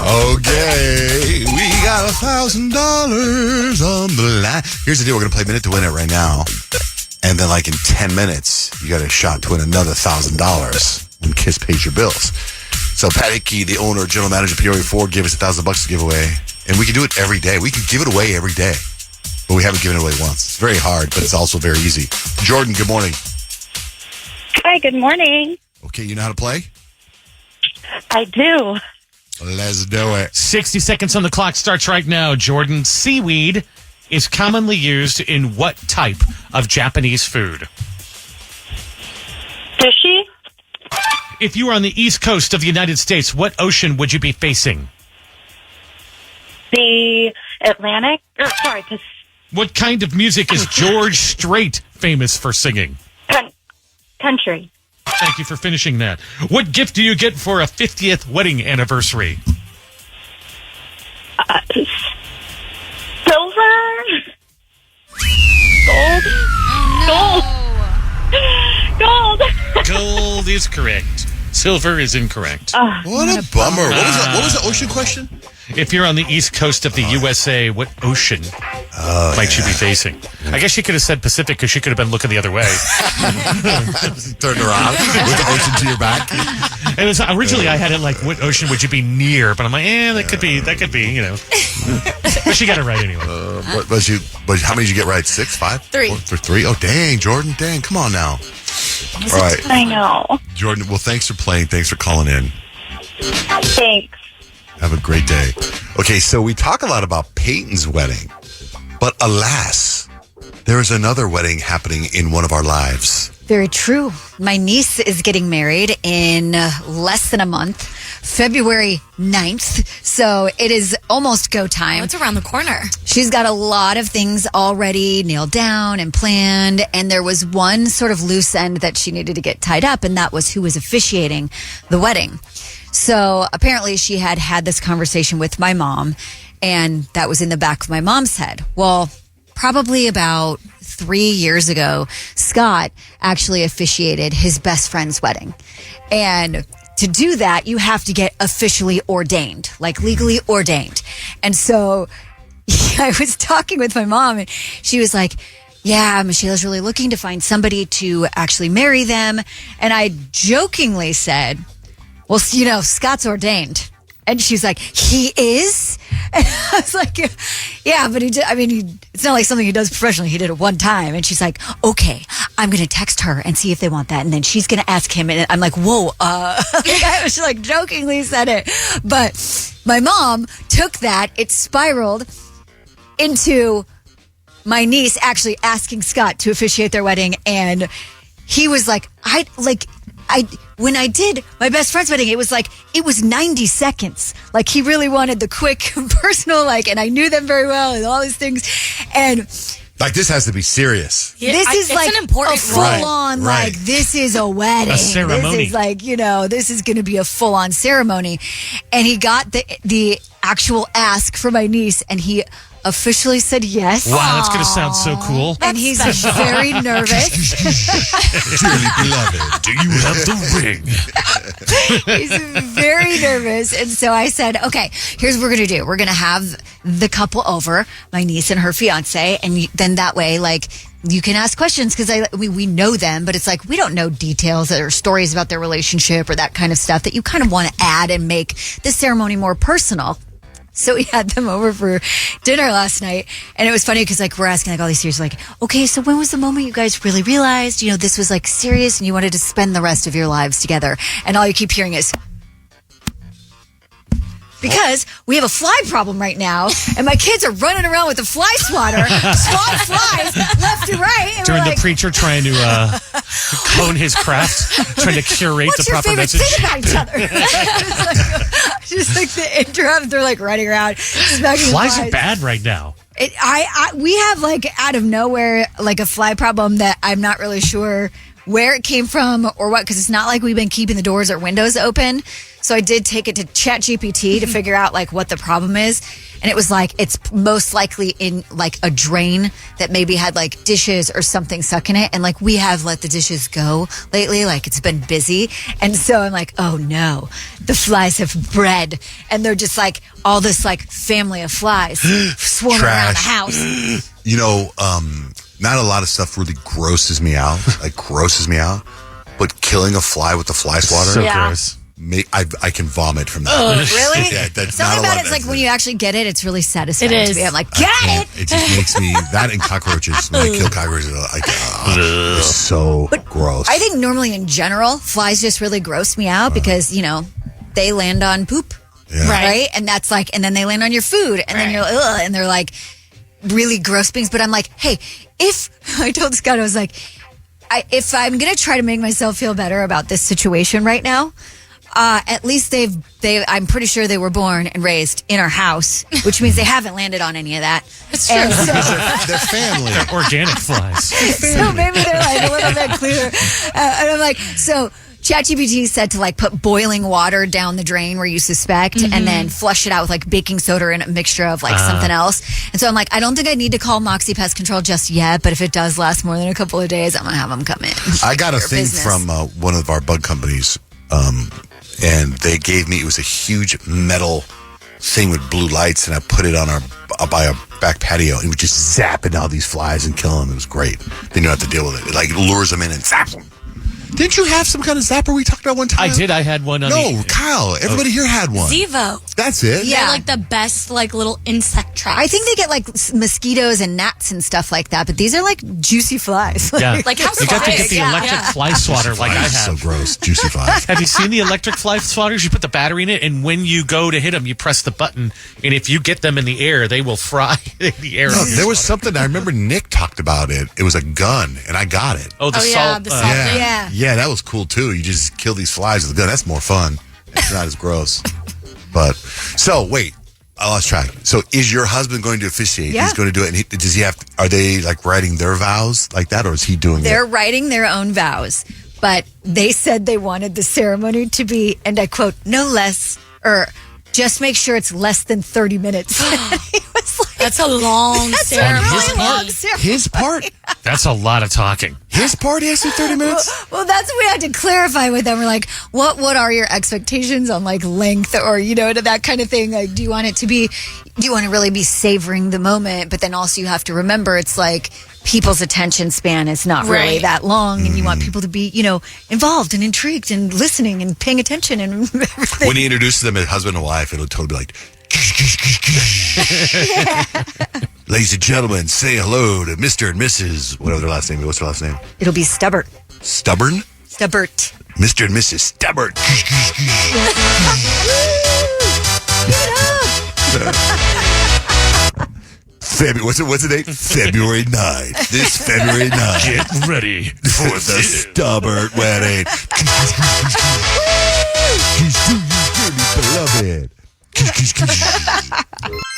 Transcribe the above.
Okay, we got $1,000 on the line. Here's the deal. We're going to play Minute to Win It right now. And then like in 10 minutes, you got a shot to win another $1,000 when Kiss pays your bills. So Pat Hickey, the owner, general manager of Peoria Ford, gave us $1,000 to give away. And we can do it every day. We can give it away every day. But we haven't given it away once. It's very hard, but it's also very easy. Jordan, good morning. Hi, good morning. Okay, you know how to play? I do. Let's do it. 60 seconds on the clock starts right now. Jordan, seaweed is commonly used in what type of Japanese food? Sushi? If you were on the east coast of the United States, what ocean would you be facing? The Atlantic? What kind of music is George Strait famous for singing? Country. Thank you for finishing that. What gift do you get for a 50th wedding anniversary? Silver? Gold? Gold! Gold is correct. Silver is incorrect. What a bummer. What was the ocean question? If you're on the east coast of the USA, what ocean might you be facing? I guess she could have said Pacific because she could have been looking the other way. Turned around with the ocean to your back. And it was, originally I had it like, what ocean would you be near? But I'm like, that could be, you know. But she got it right anyway. But how many did you get right? 6, 5? 3. 3? Oh, dang, Jordan. Dang, come on now. All right. I know. Jordan, well, thanks for playing. Thanks for calling in. Thanks. Have a great day. Okay, so we talk a lot about Peyton's wedding, but alas, there is another wedding happening in one of our lives. Very true. My niece is getting married in less than a month, February 9th. So it is almost go time. It's around the corner. She's got a lot of things already nailed down and planned. And there was one sort of loose end that she needed to get tied up, and that was who was officiating the wedding. So apparently she had this conversation with my mom, and that was in the back of my mom's head. Well, probably about 3 years ago, Scott actually officiated his best friend's wedding. And to do that, you have to get officially ordained, like legally ordained. And so I was talking with my mom, and she was like, yeah, Michelle's really looking to find somebody to actually marry them. And I jokingly said, well, you know, Scott's ordained. And she's like, he is? And I was like, yeah, but it's not like something he does professionally. He did it one time. And she's like, okay, I'm going to text her and see if they want that. And then she's going to ask him. And I'm like, whoa, I was like jokingly said it. But my mom took that. It spiraled into my niece actually asking Scott to officiate their wedding. And he was like, when I did my best friend's wedding, it was 90 seconds. Like, he really wanted the quick, personal, and I knew them very well and all these things. And like, this has to be serious. This is like an important a full-on, right. This is a wedding. A ceremony. This is this is going to be a full-on ceremony. And he got the actual ask from my niece, and he officially said yes. Wow, that's going to sound so cool. And he's very nervous. Dearly beloved, do you have the ring? He's very nervous. And so I said, okay, here's what we're going to do. We're going to have the couple over, my niece and her fiance. And then that way, you can ask questions because we know them, but it's we don't know details or stories about their relationship or that kind of stuff that you kind of want to add and make the ceremony more personal. So we had them over for dinner last night, and it was funny because we're asking all these serious, okay, so when was the moment you guys really realized, this was serious and you wanted to spend the rest of your lives together? And all you keep hearing is, because we have a fly problem right now, and my kids are running around with a fly swatter, swat flies left and right. And during the preacher trying to hone his craft, trying to curate the proper message. What's your favorite thing about each other? just the interim, they're running around. Flies are bad right now. We have out of nowhere a fly problem that I'm not really sure where it came from or what, because it's not like we've been keeping the doors or windows open. So I did take it to ChatGPT to figure out like what the problem is. And it was like, it's most likely in like a drain that maybe had like dishes or something stuck in it. And like we have let the dishes go lately, like it's been busy. And so I'm like, oh no, the flies have bred. And they're just like all this like family of flies swarming around the house. You know, not a lot of stuff really grosses me out, but killing a fly with the fly swatter. So Yeah. gross. I can vomit from that. Oh, really? Yeah, that's Something not a about lot. it's like when you actually get it, it's really satisfying. It To is. me. I'm like, got it. It just makes me that and cockroaches. When I kill cockroaches, it's so gross. I think normally in general, flies just really gross me out because, you know, they land on poop. Yeah. Right. And that's like, and then they land on your food and then you're like, ugh, and they're like really gross things. But I'm like, hey, if I told Scott, I was like, if I'm going to try to make myself feel better about this situation right now, at least I'm pretty sure they were born and raised in our house, which means they haven't landed on any of that. It's true. And so, They're family. Organic flies. so maybe they're like a little bit clearer. And I'm like, so ChatGPT said to like put boiling water down the drain where you suspect and then flush it out with like baking soda and a mixture of like something else. And so I'm like, I don't think I need to call Moxie Pest Control just yet, but if it does last more than a couple of days, I'm going to have them come in. I got a Their thing business. from one of our bug companies, and they gave me, it was a huge metal thing with blue lights, and I put it on by our back patio, and it was just zapping all these flies and killing them. It was great. Then you don't have to deal with it. It like lures them in and zaps them. Didn't you have some kind of zapper we talked about one time? I did. I had one on No, Kyle. Everybody here had one. Zevo. That's it. Yeah. They're like the best like little insect traps. I think they get like mosquitoes and gnats and stuff like that, but these are like juicy flies. Yeah. Like how You got to get flies. the Yeah. electric Yeah. fly swatter like I Flies, have. so gross. Juicy flies. Have you seen the electric fly swatters? You put the battery in it, and when you go to hit them, you press the button, and if you get them in the air, they will fry in the air. No, there was something, I remember Nick talked about it. It was a gun, and I got it. Oh, the Oh, yeah, salt. the salt. Something. Yeah. Yeah, that was cool too. You just kill these flies with a gun. That's more fun. It's not as gross. But so wait, I lost track. So is your husband going to officiate? Yeah. He's going to do it. And does he have? Are they like writing their vows like that, or is he doing They're it? writing their own vows, but they said they wanted the ceremony to be, and I quote, no less, or just make sure it's less than 30 minutes. He was like, That's a long that's a ceremony. really long ceremony. His part. That's a lot of talking. His part has to 30 minutes. Well, that's what we had to clarify with them. We're like, what are your expectations on like length or, you know, that kind of thing? Like, do you want to really be savoring the moment? But then also you have to remember it's like people's attention span is not really Right. that long. And you want people to be, you know, involved and intrigued and listening and paying attention and everything. When he introduces them as husband and wife, it'll totally be like, ladies and gentlemen, say hello to Mr. and Mrs. Whatever their last name is. What's their last name? It'll be Stubbert. Stubborn? Stubbert. Mr. and Mrs. Stubborn. What's the date? February 9th. This February 9th. Get ready For the Stubborn wedding. Kiss to you, dearly beloved. Kiss, kiss, kiss.